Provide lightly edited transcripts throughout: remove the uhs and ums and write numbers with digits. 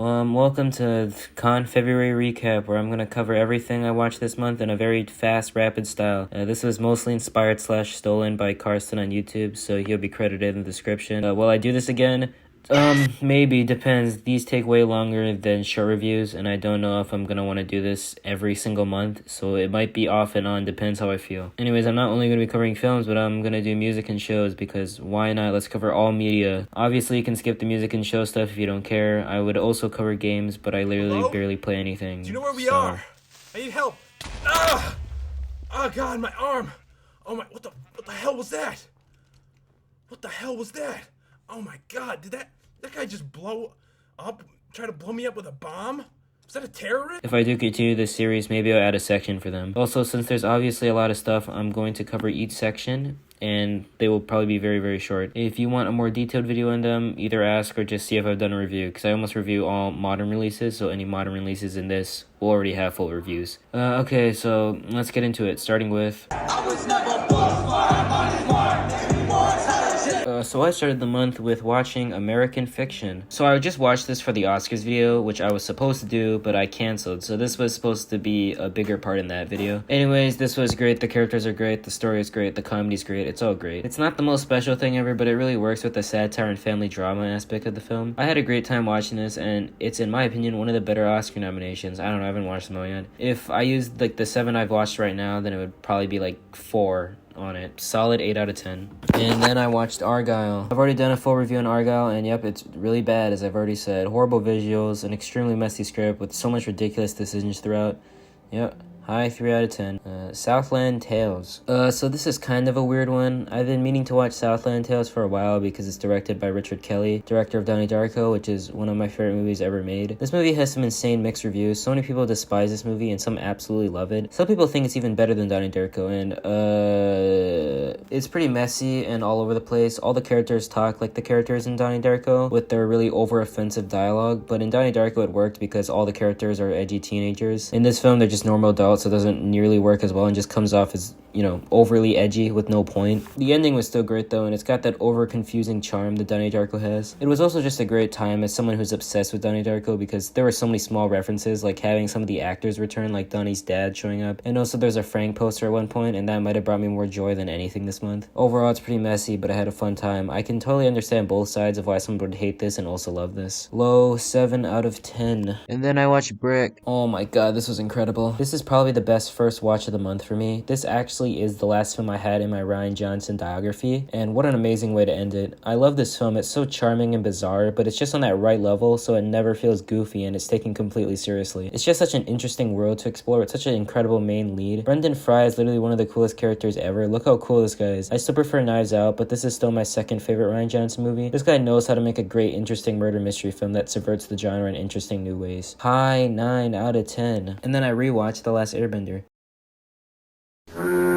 Welcome to Con February Recap, where I'm going to cover everything I watched this month in a very fast, rapid style. This was mostly inspired / stolen by Karsten on YouTube, so he'll be credited in the description. Will I do this again? Maybe, depends. These take way longer than show reviews, and I don't know if I'm gonna want to do this every single month, so it might be off and on, depends how I feel. Anyways, I'm not only gonna be covering films, but I'm gonna do music and shows, because why not? Let's cover all media. Obviously, you can skip the music and show stuff if you don't care. I would also cover games, but I literally barely play anything. Do you know where we are? I need help. Ah! Oh god, my arm! Oh my, what the hell was that? What the hell was that? Oh my god, did that guy just blow up, try to blow me up with a bomb? Was that a terrorist? If I do continue this series, maybe I'll add a section for them. Also, since there's obviously a lot of stuff, I'm going to cover each section, and they will probably be very, very short. If you want a more detailed video on them, either ask or just see if I've done a review, because I almost review all modern releases, so any modern releases in this will already have full reviews. Okay, so let's get into it, starting with... So I started the month with watching American Fiction. So I just watched this for the Oscars video, which I was supposed to do, but I canceled. So this was supposed to be a bigger part in that video. Anyways, this was great. The characters are great. The story is great. The comedy's great. It's all great. It's not the most special thing ever, but it really works with the satire and family drama aspect of the film. I had a great time watching this, and it's, in my opinion, one of the better Oscar nominations. I don't know. I haven't watched them all yet. If I used like the 7 I've watched right now, then it would probably be like 4 on it. Solid 8 out of 10. And then I watched Argylle. I've already done a full review on Argylle, and yep, it's really bad, as I've already said. Horrible visuals, an extremely messy script with so much ridiculous decisions throughout. Yep. High 3 out of 10. Southland Tales. So this is kind of a weird one. I've been meaning to watch Southland Tales for a while because it's directed by Richard Kelly, director of Donnie Darko, which is one of my favorite movies ever made. This movie has some insane mixed reviews. So many people despise this movie and some absolutely love it. Some people think it's even better than Donnie Darko, and it's pretty messy and all over the place. All the characters talk like the characters in Donnie Darko with their really over-offensive dialogue, but in Donnie Darko it worked because all the characters are edgy teenagers. In this film, they're just normal adults, so it doesn't nearly work as well and just comes off as, you know, overly edgy with no point. The ending was still great though, and it's got that over-confusing charm that Donnie Darko has. It was also just a great time as someone who's obsessed with Donnie Darko because there were so many small references, like having some of the actors return, like Donnie's dad showing up, and also there's a Frank poster at one point, and that might have brought me more joy than anything this month. Overall, it's pretty messy, but I had a fun time. I can totally understand both sides of why someone would hate this and also love this. Low 7 out of 10. And then I watched Brick. Oh my god, this was incredible. This is probably the best first watch of the month for me. This actually is the last film I had in my Rian Johnson biography, and what an amazing way to end it. I love this film. It's so charming and bizarre, but it's just on that right level, so it never feels goofy and it's taken completely seriously. It's just such an interesting world to explore with such an incredible main lead. Brendan Fry is literally one of the coolest characters ever. Look how cool this guy is. I still prefer Knives Out, but this is still my second favorite Rian Johnson movie. This guy knows how to make a great, interesting murder mystery film that subverts the genre in interesting new ways. High 9 out of 10. And then I rewatched The Last Airbender.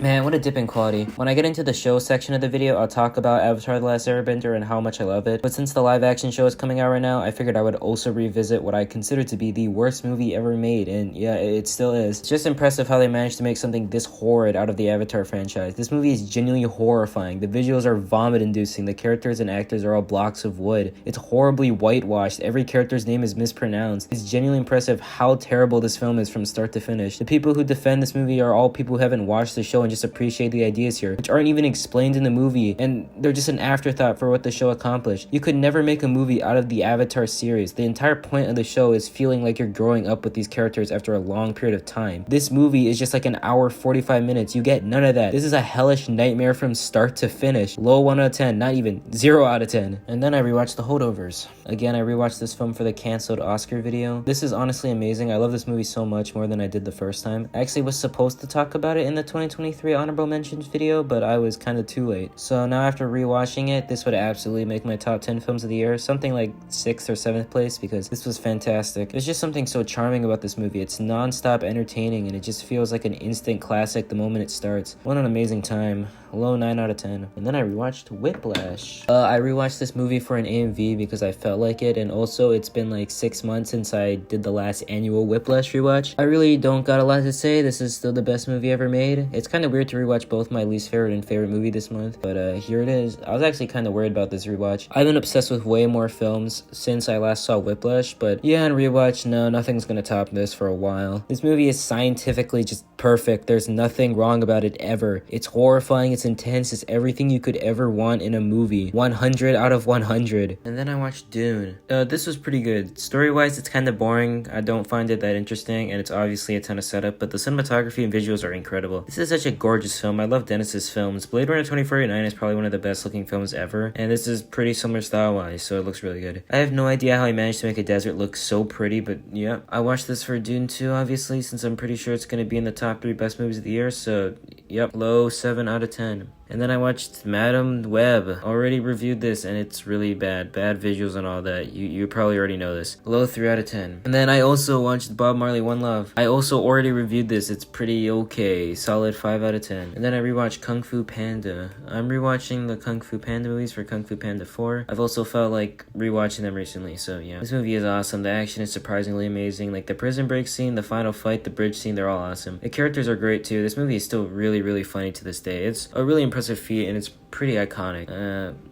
Man, what a dip in quality. When I get into the show section of the video, I'll talk about Avatar: The Last Airbender and how much I love it. But since the live action show is coming out right now, I figured I would also revisit what I consider to be the worst movie ever made. And yeah, it still is. It's just impressive how they managed to make something this horrid out of the Avatar franchise. This movie is genuinely horrifying. The visuals are vomit-inducing. The characters and actors are all blocks of wood. It's horribly whitewashed. Every character's name is mispronounced. It's genuinely impressive how terrible this film is from start to finish. The people who defend this movie are all people who haven't watched the show and just appreciate the ideas here, which aren't even explained in the movie, and they're just an afterthought for what the show accomplished. You could never make a movie out of the Avatar series. The entire point of the show is feeling like you're growing up with these characters after a long period of time. This movie is just like an hour 45 minutes. You get none of that. This is a hellish nightmare from start to finish. Low 1 out of 10, not even 0 out of 10. And then I rewatched The Holdovers. Again, I rewatched this film for the canceled Oscar video. This is honestly amazing. I love this movie so much more than I did the first time. I actually was supposed to talk about it in the 2023 honorable mentions video, but I was kind of too late. So now after rewatching it, this would absolutely make my top 10 films of the year, something like 6th or 7th place, because this was fantastic. There's just something so charming about this movie. It's non-stop entertaining, and it just feels like an instant classic the moment it starts. What an amazing time. low 9 out of 10. And then I rewatched Whiplash. I rewatched this movie for an AMV because I felt like it, and also it's been like 6 months since I did the last annual Whiplash rewatch. I really don't got a lot to say. This is still the best movie ever made. It's kind of weird to rewatch both my least favorite and favorite movie this month, but here it is. I was actually kind of worried about this rewatch. I've been obsessed with way more films since I last saw Whiplash, but yeah, on rewatch, no, nothing's gonna top this for a while. This movie is scientifically just perfect. There's nothing wrong about it ever. It's horrifying, it's intense, it's everything you could ever want in a movie. 100 out of 100. And then I watched Dune. This was pretty good. Story-wise, it's kind of boring. I don't find it that interesting, and it's obviously a ton of setup, but the cinematography and visuals are incredible. This is such a gorgeous film. I love Dennis's films. Blade Runner 2049 is probably one of the best looking films ever, and this is pretty similar style-wise, so it looks really good. I have no idea how he managed to make a desert look so pretty, but yeah. I watched this for Dune 2, obviously, since I'm pretty sure it's going to be in the top 3 best movies of the year, so yep, low 7 out of 10. And then I watched Madam Web. Already reviewed this, and it's really bad. Bad visuals and all that. You probably already know this. Low 3 out of 10. And then I also watched Bob Marley One Love. I also already reviewed this. It's pretty okay. Solid 5 out of 10. And then I rewatched Kung Fu Panda. I'm rewatching the Kung Fu Panda movies for Kung Fu Panda 4. I've also felt like rewatching them recently, so yeah. This movie is awesome. The action is surprisingly amazing. Like the prison break scene, the final fight, the bridge scene, they're all awesome. The characters are great too. This movie is still really, really funny to this day. It's a really impressive feat, and it's pretty iconic.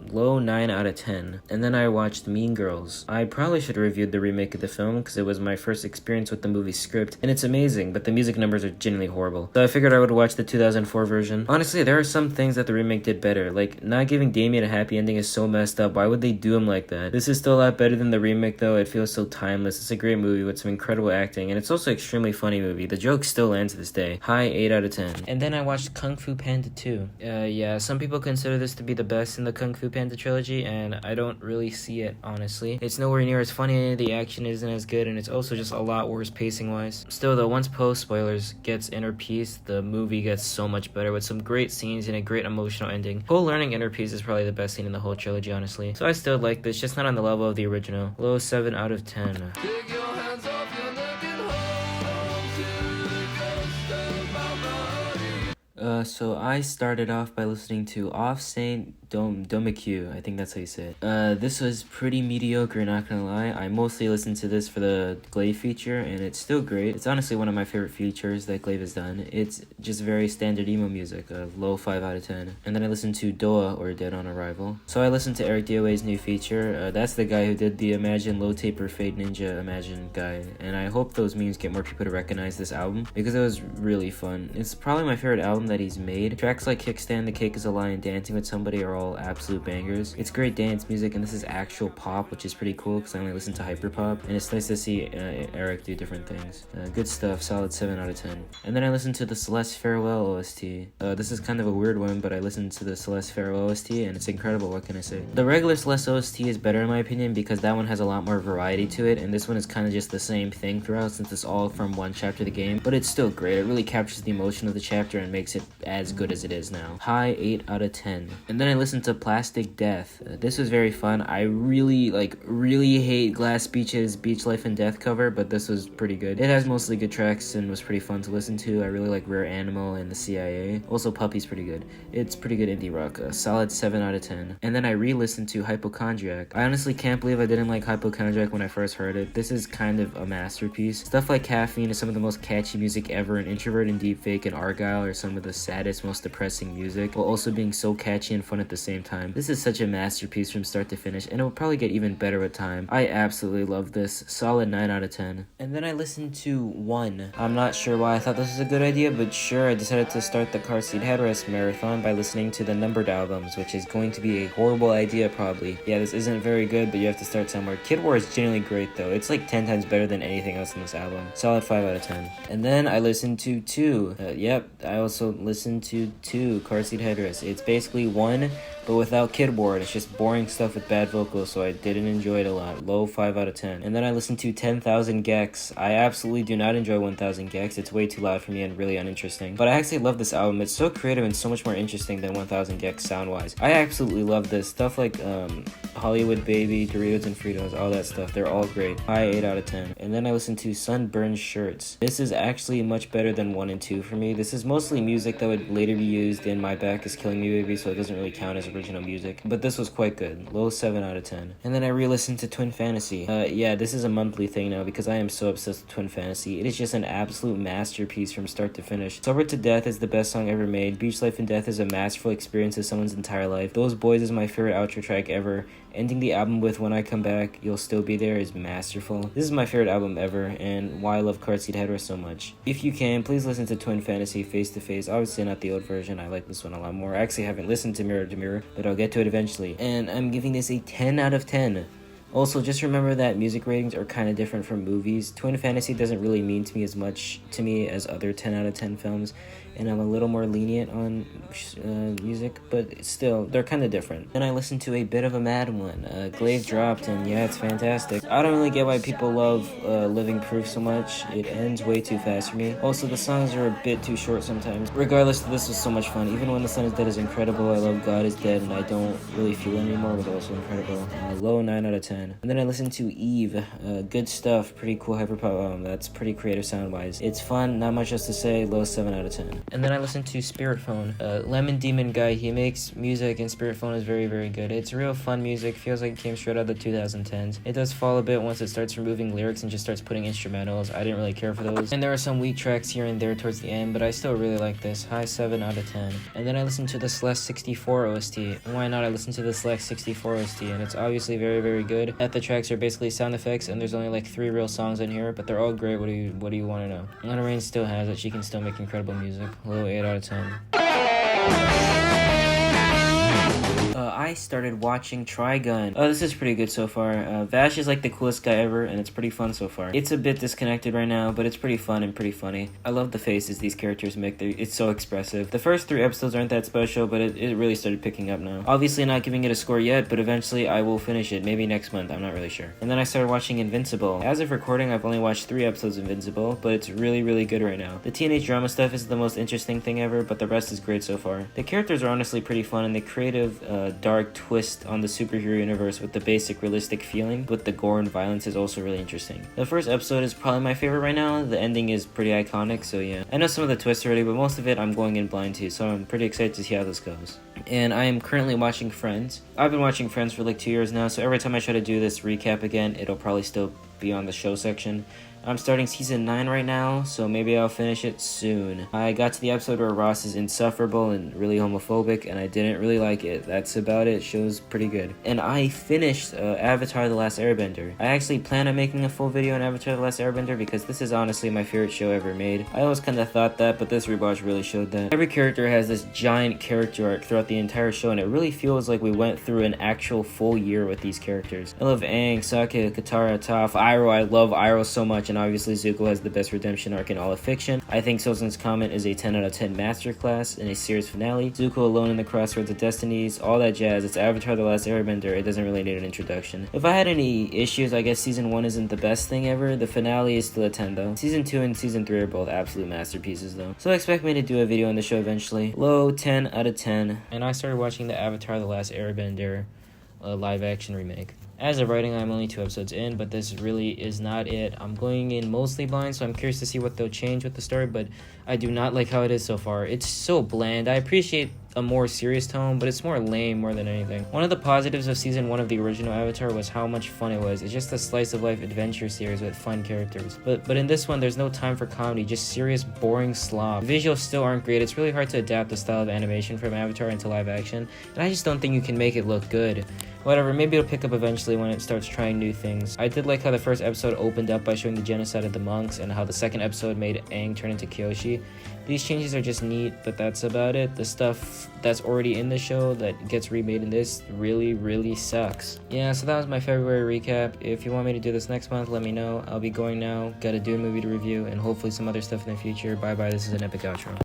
Low 9 out of 10. And then I watched Mean Girls. I probably should have reviewed the remake of the film because it was my first experience with the movie script, and it's amazing, but the music numbers are genuinely horrible. So I figured I would watch the 2004 version. Honestly, there are some things that the remake did better. Like, not giving Damien a happy ending is so messed up. Why would they do him like that? This is still a lot better than the remake though. It feels so timeless. It's a great movie with some incredible acting, and it's also an extremely funny movie. The joke still lands to this day. High 8 out of 10. And then I watched Kung Fu Panda 2. Yeah, some people consider this to be the best in the Kung Fu Panda trilogy, and I don't really see it, honestly. It's nowhere near as funny, the action isn't as good, and it's also just a lot worse pacing-wise. Still though, once post-spoilers gets Inner Peace, the movie gets so much better with some great scenes and a great emotional ending. Whole learning Inner Peace is probably the best scene in the whole trilogy, honestly. So I still like this, just not on the level of the original. Low 7 out of 10. Take your hands off, you're looking home to the ghost of my body. So I started off by listening to Off Saint Domicue, I think that's how you say it. This was pretty mediocre, not gonna lie. I mostly listened to this for the Glaive feature, and it's still great. It's honestly one of my favorite features that Glaive has done. It's just very standard emo music, a low 5 out of 10. And then I listened to Doa, or Dead on Arrival. So I listened to Eric DOA's new feature. That's the guy who did the Imagine Low Taper Fade Ninja Imagine guy, and I hope those memes get more people to recognize this album, because it was really fun. It's probably my favorite album that he's made. Tracks like Kickstand, The Cake is a Lie, and Dancing with Somebody are all absolute bangers. It's great dance music, and this is actual pop, which is pretty cool because I only listen to hyperpop, and it's nice to see Eric do different things. Good stuff, solid 7 out of 10. And then I listened to the Celeste Farewell OST. This is kind of a weird one, but I listened to the Celeste Farewell OST, and it's incredible. What can I say? The regular Celeste OST is better in my opinion because that one has a lot more variety to it, and this one is kind of just the same thing throughout since it's all from one chapter of the game, but it's still great. It really captures the emotion of the chapter and makes it as good as it is now. High 8 out of 10. And then I listened to Plastic Death. This was very fun. I really hate Glass Beach's Beach Life and Death cover, but this was pretty good. It has mostly good tracks and was pretty fun to listen to. I really like Rare Animal and the CIA. Also, Puppy's pretty good. It's pretty good indie rock. A solid 7 out of 10. And then I re-listened to Hypochondriac. I honestly can't believe I didn't like Hypochondriac when I first heard it. This is kind of a masterpiece. Stuff like Caffeine is some of the most catchy music ever, and Introvert and Deepfake and Argyle are some of the saddest, most depressing music, while also being so catchy and fun at the same time. This is such a masterpiece from start to finish, and it will probably get even better with time. I absolutely love this. Solid 9 out of 10. And then I listened to One. I'm not sure why I thought this was a good idea, but sure, I decided to start the Car Seat Headrest marathon by listening to the numbered albums, which is going to be a horrible idea probably. Yeah, this isn't very good, but you have to start somewhere. Kid War is genuinely great though. It's like 10 times better than anything else in this album. Solid 5 out of 10. And then I listened to 2. I also listened to 2, Car Seat Headrest. It's basically 1 but without Kid Ward. It's just boring stuff with bad vocals, so I didn't enjoy it a lot. Low 5 out of 10. And then I listened to 10,000 Gex. I absolutely do not enjoy 1000 Gex. It's way too loud for me and really uninteresting. But I actually love this album. It's so creative and so much more interesting than 1000 Gex sound-wise. I absolutely love this. Stuff like Hollywood Baby, Doritos and Fritos, all that stuff. They're all great. High 8 out of 10. And then I listened to Sunburned Shirts. This is actually much better than 1 and 2 for me. This is mostly music that would later be used in My Back Is Killing Me Baby, so it doesn't really count as original music. But this was quite good. Low 7 out of 10. And then I re-listened to Twin Fantasy. Yeah, this is a monthly thing now because I am so obsessed with Twin Fantasy. It is just an absolute masterpiece from start to finish. Sober to Death is the best song ever made. Beach Life and Death is a masterful experience of someone's entire life. Those Boys is my favorite outro track ever. Ending the album with When I Come Back, You'll Still Be There is masterful. This is my favorite album ever, and why I love Car Seat Headrest so much. If you can, please listen to Twin Fantasy Face to Face. Obviously not the old version, I like this one a lot more. I actually haven't listened to Mirror to Mirror, but I'll get to it eventually. And I'm giving this a 10 out of 10. Also, just remember that music ratings are kind of different from movies. Twin Fantasy doesn't really mean to me as much to me as other 10 out of 10 films, and I'm a little more lenient on music, but still, they're kind of different. Then I listened to a bit of a mad one. Glaive dropped, and yeah, it's fantastic. I don't really get why people love Living Proof so much. It ends way too fast for me. Also, the songs are a bit too short sometimes. Regardless, this was so much fun. Even When the Sun is Dead is incredible. I love God is Dead, and I don't really feel it anymore, but also incredible. Low 9 out of 10. And then I listened to Eve. Good stuff, pretty cool hyperpop album. That's pretty creative sound-wise. It's fun, not much else to say. Low 7 out of 10. And then I listened to Spirit Phone. Lemon Demon guy, he makes music, and Spirit Phone is very, very good. It's real fun music, feels like it came straight out of the 2010s. It does fall a bit once it starts removing lyrics and just starts putting instrumentals. I didn't really care for those. And there are some weak tracks here and there towards the end, but I still really like this. High 7 out of 10. And then I listened to the Celeste 64 OST. And why not? I listened to the Celeste 64 OST, and it's obviously very, very good. The tracks are basically sound effects, and there's only like 3 real songs in here, but they're all great. What do you want to know? Lana Rain still has it. She can still make incredible music. Low 8 out of 10. I started watching Trigun. This is pretty good so far. Vash is like the coolest guy ever, and it's pretty fun so far. It's a bit disconnected right now, but it's pretty fun and pretty funny. I love the faces these characters make. It's so expressive. The first 3 episodes aren't that special, but it really started picking up now. Obviously not giving it a score yet, but eventually I will finish it. Maybe next month, I'm not really sure. And then I started watching Invincible. As of recording, I've only watched 3 episodes of Invincible, but it's really, really good right now. The teenage drama stuff is the most interesting thing ever, but the rest is great so far. The characters are honestly pretty fun, and the creative, dark twist on the superhero universe with the basic realistic feeling with the gore and violence is also really interesting. The first episode is probably my favorite right now. The ending is pretty iconic, so yeah. I know some of the twists already, but most of it I'm going in blind to, so I'm pretty excited to see how this goes. And I am currently watching Friends. I've been watching Friends for like 2 years now, so every time I try to do this recap again, it'll probably still be on the show section. I'm starting season 9 right now, so maybe I'll finish it soon. I got to the episode where Ross is insufferable and really homophobic, and I didn't really like it. That's about it. Show's pretty good. And I finished Avatar The Last Airbender. I actually plan on making a full video on Avatar The Last Airbender because this is honestly my favorite show ever made. I always kind of thought that, but this rewatch really showed that. Every character has this giant character arc throughout the entire show, and it really feels like we went through an actual full year with these characters. I love Aang, Sokka, Katara, Toph, Iroh. I love Iroh so much, and obviously Zuko has the best redemption arc in all of fiction. I think Sozin's Comet is a 10 out of 10 masterclass in a series finale. Zuko alone in the Crossroads of Destinies, all that jazz. It's Avatar The Last Airbender. It doesn't really need an introduction. If I had any issues, I guess season 1 isn't the best thing ever. The finale is still a 10 though. Season 2 and season 3 are both absolute masterpieces though. So expect me to do a video on the show eventually. Low 10 out of 10. And I started watching the Avatar The Last Airbender live action remake. As of writing, I'm only 2 episodes in, but this really is not it. I'm going in mostly blind, so I'm curious to see what they'll change with the story, but I do not like how it is so far. It's so bland. I appreciate a more serious tone, but it's more lame more than anything. One of the positives of season 1 of the original Avatar was how much fun it was. It's just a slice of life adventure series with fun characters. But in this one, there's no time for comedy, just serious, boring slop. The visuals still aren't great. It's really hard to adapt the style of animation from Avatar into live action, and I just don't think you can make it look good. Whatever, maybe it'll pick up eventually when it starts trying new things. I did like how the first episode opened up by showing the genocide of the monks, and how the second episode made Aang turn into Kyoshi. These changes are just neat, but that's about it. The stuff that's already in the show that gets remade in this really, really sucks. Yeah, so that was my February recap. If you want me to do this next month, let me know. I'll be going now. Gotta do a movie to review, and hopefully some other stuff in the future. Bye bye, this is an epic outro.